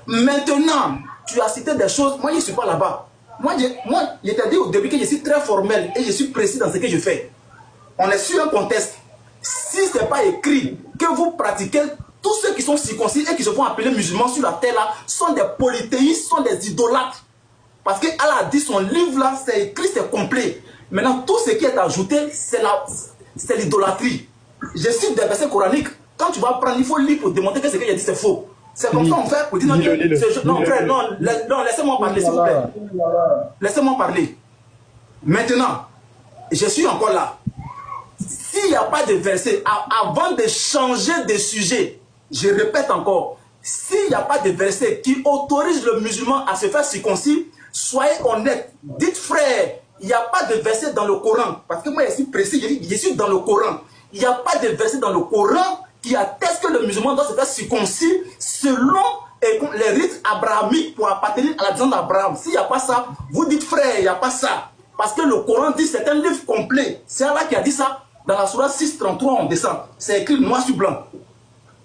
Maintenant, tu as cité des choses, moi je ne suis pas là-bas. Moi, je t'ai dit au début que je suis très formel et je suis précis dans ce que je fais. On est sur un contexte. Si ce n'est pas écrit que vous pratiquez, tous ceux qui sont circoncis et qui se font appeler musulmans sur la terre là, sont des polythéistes, sont des idolâtres. Parce qu'Allah a dit son livre là, c'est écrit, c'est complet. Maintenant, tout ce qui est ajouté, c'est l'idolâtrie. Je cite des versets coraniques. Quand tu vas prendre, il faut lire pour démontrer que ce que j'ai dit, c'est faux. C'est comme ça on fait pour dire non, frère, non, laissez-moi parler, s'il vous plaît. Laissez-moi parler. Maintenant, je suis encore là. S'il n'y a pas de verset, avant de changer de sujet, je répète encore, s'il n'y a pas de verset qui autorise le musulman à se faire circoncis, soyez honnête. Dites frère, il n'y a pas de verset dans le Coran. Parce que moi, je suis précis, je suis dans le Coran. Il n'y a pas de verset dans le Coran qui atteste que le musulman doit se faire circoncis selon les rites abrahamiques pour appartenir à la descendance d'Abraham. S'il n'y a pas ça, vous dites frère, il n'y a pas ça. Parce que le Coran dit c'est un livre complet. C'est Allah qui a dit ça. Dans la Sourate 6.33, on descend. C'est écrit noir sur blanc.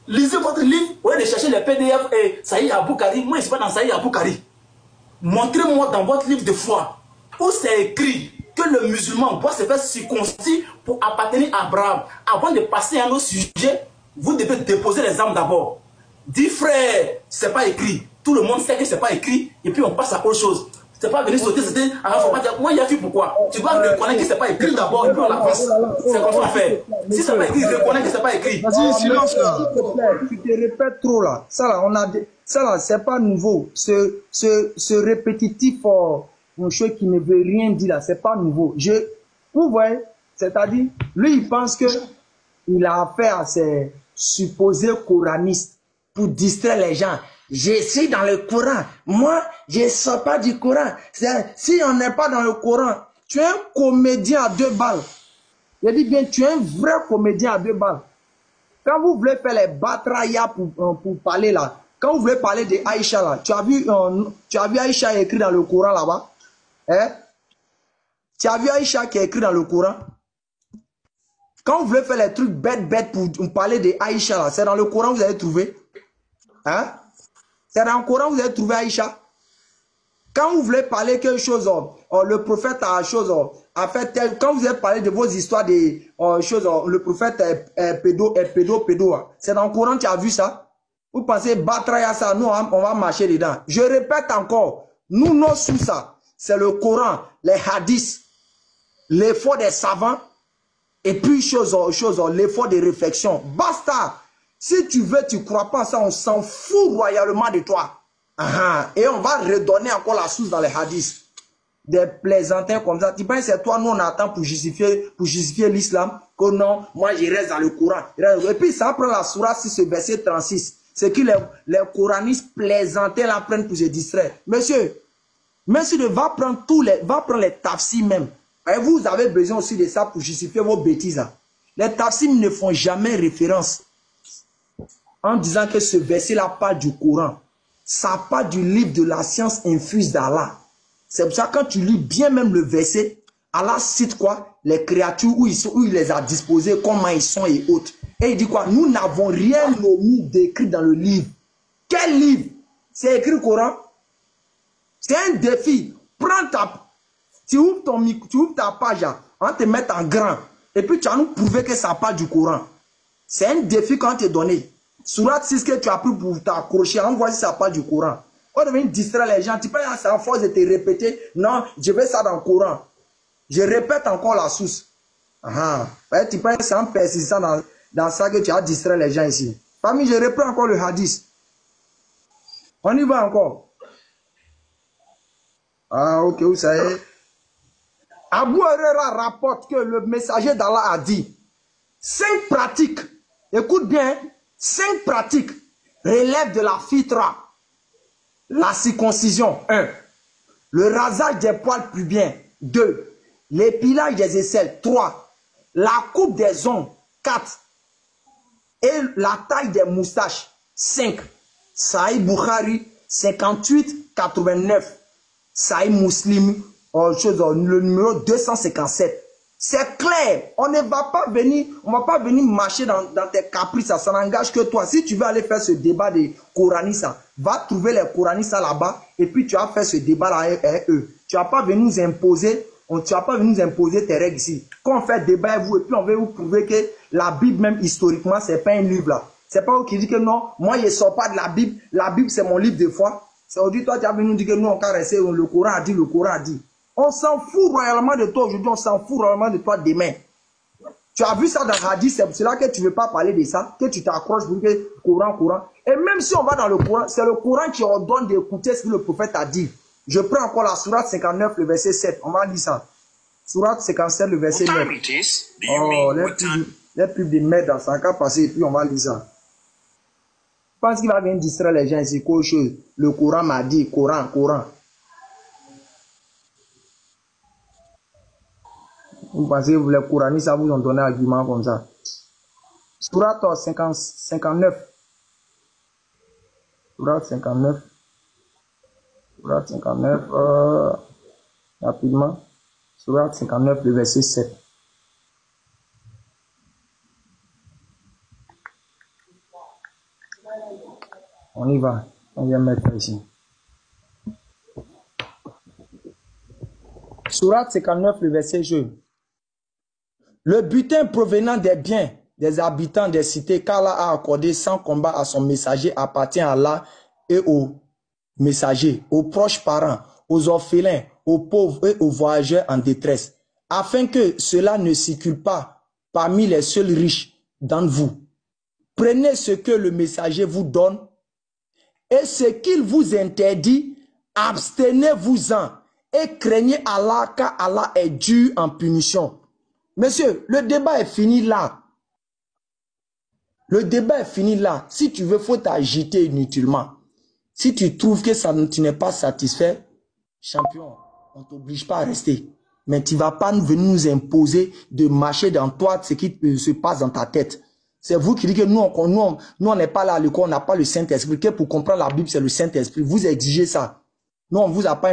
Lisez votre livre, au lieu de chercher les PDF et Sahih Aboukari. Moi, je ne suis pas dans Sahih Aboukari. Montrez-moi dans votre livre de foi où c'est écrit que le musulman doit se faire circoncis pour appartenir à Abraham. Avant de passer à un autre sujet, vous devez déposer les armes d'abord. Dis frère, c'est pas écrit. Tout le monde sait que c'est pas écrit et puis on passe à autre chose. C'est pas venir sauter, c'était. Alors, faut pas dire, moi, il y a vu pourquoi. Tu dois reconnaître que c'est pas écrit d'abord et puis on avance. C'est comme ça qu'on fait. Si c'est pas écrit, reconnais que c'est pas écrit. Vas-y, silence là. Tu te répètes trop là. Ça là, ça là, c'est pas nouveau. Ce répétitif, une chose qui ne veut rien dire là, c'est pas nouveau. Vous voyez, c'est-à-dire, lui, il pense que il a affaire à ces supposés coranistes pour distraire les gens. Je suis dans le Coran. Moi, je ne sors pas du Coran. Si on n'est pas dans le Coran, tu es un comédien à 2 balles. Je dis bien, tu es un vrai comédien à 2 balles. Quand vous voulez faire les batraya pour parler là, quand vous voulez parler de Aïcha là, tu as vu Aïcha écrit dans le Coran là-bas? Hein? Tu as vu Aïcha qui est écrit dans le Coran? Quand vous voulez faire les trucs bêtes pour parler de Aïcha là, c'est dans le Coran que vous allez trouver. Hein? C'est dans le Coran que vous allez trouver Aïcha. Quand vous voulez parler quelque chose, le prophète a fait tel. Quand vous allez parler de vos histoires de choses, le prophète est pédo. C'est dans le Coran, tu as vu ça? Vous pensez battre à ça, nous on va marcher dedans. Je répète encore, nous nos sous ça, c'est le Coran, les hadiths, l'effort des savants, et puis l'effort de réflexion. Basta! Si tu veux, tu ne crois pas ça, on s'en fout royalement de toi. Et on va redonner encore la source dans les hadiths. Des plaisantins comme ça. Tu penses que c'est toi, nous on attend pour justifier l'islam. Que non, moi je reste dans le Coran. Et puis ça prend la sourate 6, verset 36. C'est que les coranistes plaisantaient la prennent pour se distraire. Monsieur va prendre les tafsirs même. Et vous avez besoin aussi de ça pour justifier vos bêtises. Les tafsirs ne font jamais référence en disant que ce verset-là parle du Coran. Ça parle du livre de la science infuse d'Allah. C'est pour ça que quand tu lis bien même le verset, Allah cite quoi? Les créatures où il les a disposées, comment ils sont et autres. Et il dit quoi? Nous n'avons rien omis d'écrit dans le livre. Quel livre? C'est écrit le Coran. C'est un défi. Tu ouvres ta page, on te met en grand. Et puis tu vas nous prouver que ça parle du Coran. C'est un défi qu'on t'a donné. Sourate 6 que tu as pris pour t'accrocher, on voit si ça parle du Coran. On devient distraire les gens. Tu peux ça à force de te répéter. Non, je veux ça dans le Coran. Je répète encore la source. Tu peux ça en persistant dans ça que tu as distrait les gens ici. Famille, je reprends encore le hadith. On y va encore. Ok, vous savez. Abu Huraira rapporte que le messager d'Allah a dit 5 pratiques, écoute bien, 5 pratiques relèvent de la fitra. La circoncision, 1. Le rasage des poils pubiens, 2. L'épilage des aisselles, 3. La coupe des ongles, 4. Et la taille des moustaches, 5. Sahih Bukhari, 58-89. Sahih Muslim, le numéro 257. C'est clair. On ne va pas venir, on va pas venir marcher dans tes caprices. Ça n'engage que toi. Si tu veux aller faire ce débat des Coranistes, va trouver les Coranistes là-bas et puis tu vas faire ce débat-là avec eux. Tu vas pas venir nous imposer, tu vas pas venir nous imposer tes règles ici. Quand on fait débat avec vous et puis on va vous prouver que la Bible même historiquement c'est pas un livre là. C'est pas vous qui dit que non, moi je ne sors pas de la Bible. La Bible c'est mon livre de foi. C'est aujourd'hui toi tu as venu nous dire que nous on va rester, le Coran a dit, le Coran a dit. On s'en fout royalement de toi aujourd'hui, on s'en fout royalement de toi demain. Tu as vu ça dans Hadith, c'est cela que tu ne veux pas parler de ça, que tu t'accroches pour que Coran. Et même si on va dans le Coran, c'est le Coran qui ordonne d'écouter ce que le prophète a dit. Je prends encore la sourate 59, le verset 7. On va lire ça. Sourate 57, le verset 9. Oh, les pubs de merde, ça va passer et puis on va lire ça. Je pense qu'il va venir distraire les gens ici. Quelque chose. Le Coran m'a dit, Coran. Vous pensez que les Coranistes, ça vous ont donné un argument comme ça. Sourate 59. Sourate 59. Sourate 59. Rapidement. Sourate 59, le verset 7. On y va. On vient mettre ici. Sourate 59, le verset 2. Le butin provenant des biens des habitants des cités qu'Allah a accordé sans combat à son messager appartient à Allah et aux messagers, aux proches parents, aux orphelins, aux pauvres et aux voyageurs en détresse, afin que cela ne circule pas parmi les seuls riches d'entre vous. Prenez ce que le messager vous donne et ce qu'il vous interdit, abstenez-vous-en et craignez Allah car Allah est dur en punition. Monsieur, le débat est fini là. Le débat est fini là. Si tu veux, il faut t'agiter inutilement. Si tu trouves que tu n'es pas satisfait, champion, on ne t'oblige pas à rester. Mais tu ne vas pas venir nous imposer de marcher dans toi ce qui se passe dans ta tête. C'est vous qui dites que nous, on n'est pas là à l'école, on n'a pas le Saint-Esprit. Que pour comprendre la Bible, c'est le Saint-Esprit. Vous exigez ça. Nous, on vous a pas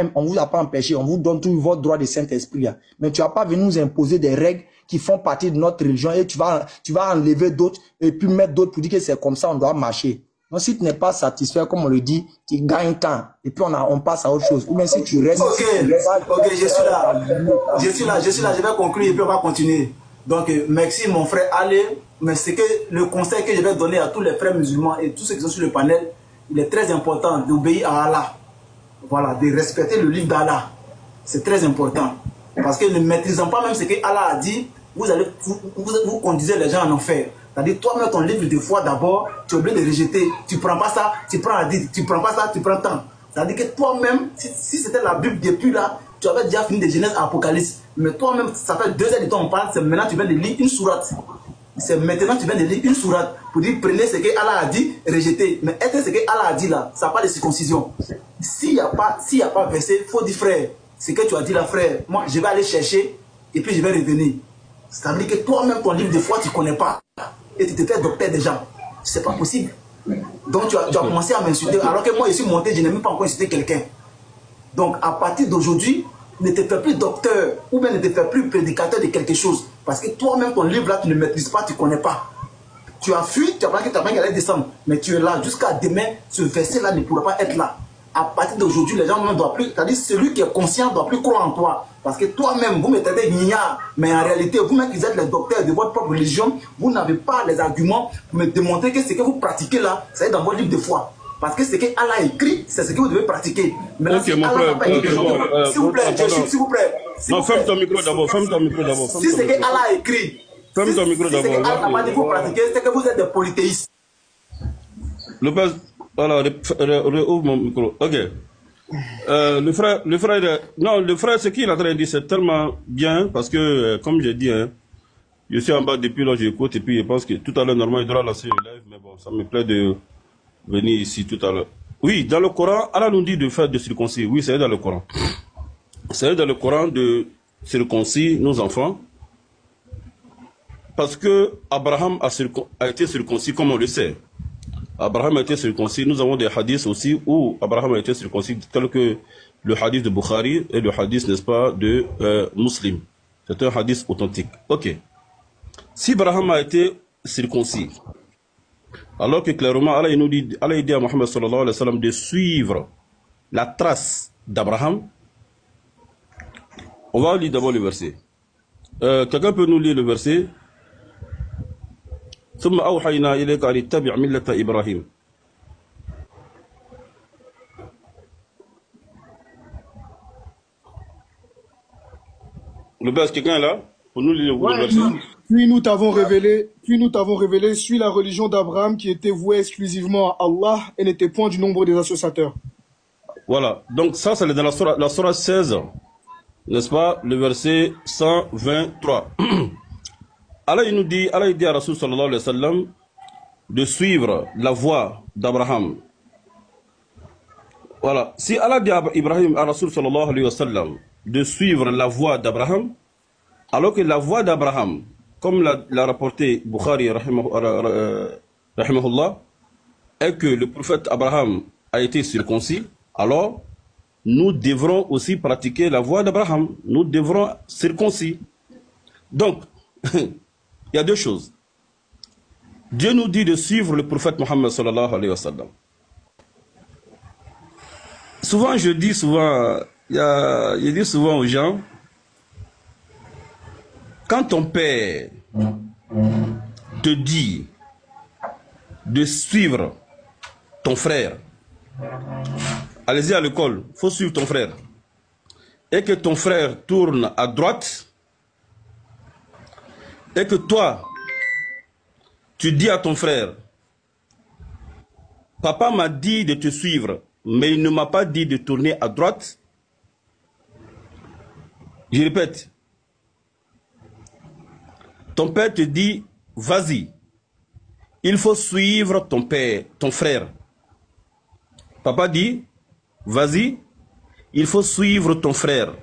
empêché. On vous donne tout votre droit de Saint-Esprit. Mais tu vas pas venir nous imposer des règles qui font partie de notre religion et tu vas enlever d'autres et puis mettre d'autres pour dire que c'est comme ça, on doit marcher. Donc, si tu n'es pas satisfait, comme on le dit, tu gagnes temps. Et puis, on passe à autre chose. Ou bien si tu restes... Ok, je suis là, je vais conclure et puis on va continuer. Donc, merci mon frère. Allez, mais c'est que le conseil que je vais donner à tous les frères musulmans et tous ceux qui sont sur le panel, il est très important d'obéir à Allah. Voilà, de respecter le livre d'Allah. C'est très important. Parce que ne maîtrisant pas même ce que Allah a dit, vous conduisez les gens en enfer. C'est-à-dire, toi-même, ton livre de foi d'abord, tu es obligé de rejeter. Tu ne prends pas ça, tu prends hadith. Tu ne prends pas ça, tu prends tant. C'est-à-dire que toi-même, si c'était la Bible depuis là, tu avais déjà fini de Genèse à Apocalypse. Mais toi-même, ça fait 2 heures de temps on parle, c'est maintenant tu viens de lire une sourate. C'est maintenant tu viens de lire une sourate pour dire prenez ce que Allah a dit, rejetez. Mais est-ce que ce que Allah a dit là, ça n'a pas de circoncision? S'il n'y a pas verset, il faut dire frère, ce que tu as dit là frère, moi je vais aller chercher et puis je vais revenir. C'est-à-dire que toi-même ton livre de foi tu ne connais pas et tu te fais docteur des gens. C'est pas possible. Donc tu as commencé à m'insulter alors que moi je suis monté, je n'ai même pas encore insulté quelqu'un. Donc à partir d'aujourd'hui, ne te fais plus docteur ou bien ne te fais plus prédicateur de quelque chose. Parce que toi-même, ton livre là, tu ne maîtrises pas, tu ne connais pas. Tu as fui, tu as pensé que ta main allait descendre. Mais tu es là, jusqu'à demain, ce verset là ne pourra pas être là. À partir d'aujourd'hui, les gens ne doivent plus, c'est-à-dire celui qui est conscient ne doit plus croire en toi. Parce que toi-même, vous mettez ignare, mais en réalité, vous-même qui êtes les docteurs de votre propre religion, vous n'avez pas les arguments pour me démontrer que ce que vous pratiquez là, c'est dans votre livre de foi. Parce que ce que Allah a écrit, c'est ce que vous devez pratiquer. Maintenant, ok, mon frère, s'il vous plaît, s'il vous plaît. Non, ferme ton micro d'abord, ferme ton micro d'abord. Si ce que Allah a écrit, ferme ton micro d'abord. Si ce que Allah n'a pas dit que vous pratiquez, c'est que vous êtes des polythéistes. Lopez, voilà, ouvre mon micro. Ok. Le frère, ce qu'il a train de dire, c'est tellement bien, parce que, comme j'ai dit, hein, je suis en bas depuis là, j'écoute, et puis je pense que tout à l'heure, normalement, il doit lancer le live, mais bon, ça me plaît de venir ici tout à l'heure. Oui, dans le Coran, Allah nous dit de faire de circoncis. Oui, c'est dans le Coran. C'est dans le Coran de circoncis nos enfants. Parce que Abraham a été circoncis, comme on le sait. Abraham a été circoncis. Nous avons des hadiths aussi où Abraham a été circoncis, tel que le hadith de Bukhari et le hadith, n'est-ce pas, de Muslim. C'est un hadith authentique. Ok. Si Abraham a été circoncis, alors que clairement Allah il nous dit, Allah il dit à Mohammed sallallahu alayhi wa sallam de suivre la trace d'Abraham, on va lire d'abord le verset. Quelqu'un peut nous lire le verset? ثم أوحينا إليك أن اتبع ملة إبراهيم. Le bas, quelqu'un est là? Pour nous lire le verset. Puis nous t'avons révélé, suis la religion d'Abraham qui était vouée exclusivement à Allah et n'était point du nombre des associateurs. Voilà, donc ça c'est dans la surah 16, n'est-ce pas, le verset 123. Allah il dit à Rasul sallallahu alayhi wa sallam de suivre la voie d'Abraham. Voilà, si Allah dit à Ibrahim, à Rasul sallallahu alayhi wa sallam de suivre la voie d'Abraham, alors que la voie d'Abraham, comme l'a rapporté Bukhari rahimahullah, est que le prophète Abraham a été circoncis, alors nous devrons aussi pratiquer la voie d'Abraham. Nous devrons circoncis. Donc, il y a deux choses. Dieu nous dit de suivre le prophète Mohammed sallallahu alayhi wa sallam. Souvent, je dis souvent aux gens, quand ton père te dit de suivre ton frère, allez-y à l'école, il faut suivre ton frère, et que ton frère tourne à droite, et que toi, tu dis à ton frère, papa m'a dit de te suivre, mais il ne m'a pas dit de tourner à droite. Je répète, ton père te dit, vas-y, il faut suivre ton père, ton frère. Papa dit, vas-y, il faut suivre ton frère.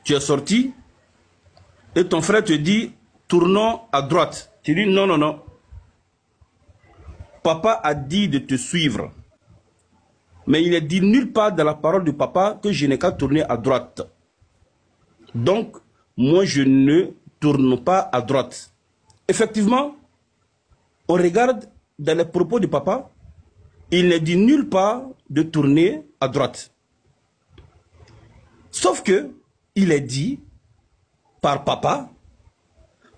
Tu es sorti et ton frère te dit, tournons à droite. Tu dis, non, non, non. Papa a dit de te suivre. Mais il n'est dit nulle part dans la parole de papa que je n'ai qu'à tourner à droite. Donc, moi, je ne tourne pas à droite. Effectivement, on regarde dans les propos de papa, il n'est dit nulle part de tourner à droite. Sauf que, il est dit par papa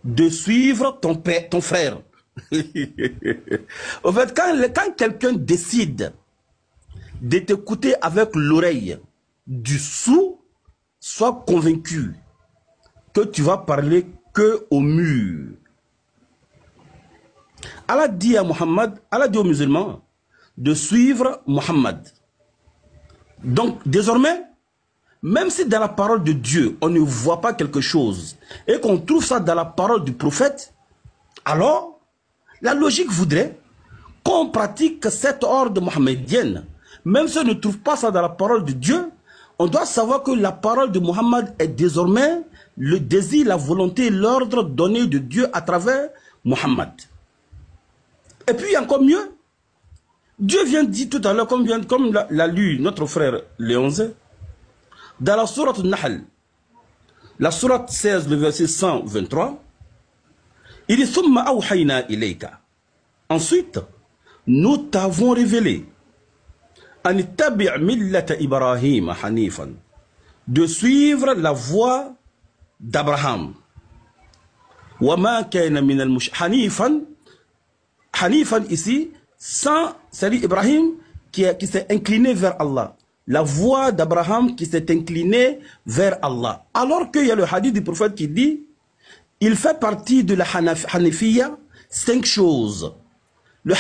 de suivre ton père, ton frère. En fait, quand quelqu'un décide de t'écouter avec l'oreille du sourd, sois convaincu que tu vas parler que au mur. Allah dit à Muhammad, Allah dit aux musulmans de suivre Muhammad. Donc désormais, même si dans la parole de Dieu, on ne voit pas quelque chose et qu'on trouve ça dans la parole du prophète, alors la logique voudrait qu'on pratique cette ordre mohammedienne. Même si on ne trouve pas ça dans la parole de Dieu, on doit savoir que la parole de Muhammad est désormais le désir, la volonté, l'ordre donné de Dieu à travers Muhammad. Et puis encore mieux, Dieu vient dire tout à l'heure, comme l'a lu notre frère Léonze, dans la sourate Nahl, la sourate 16, le verset 123, il dit Thumma awhayna ilayka. Ensuite, nous t'avons révélé an ittabi' millata Ibrahim hanifan, de suivre la voie d'Abraham. Wa ma kana min al-hanifan, hanifan ici, c'est-à-dire Ibrahim qui s'est incliné vers Allah. La voix d'Abraham qui s'est inclinée vers Allah. Alors qu'il y a le hadith du prophète qui dit, il fait partie de la Hanafiya 5 choses. Le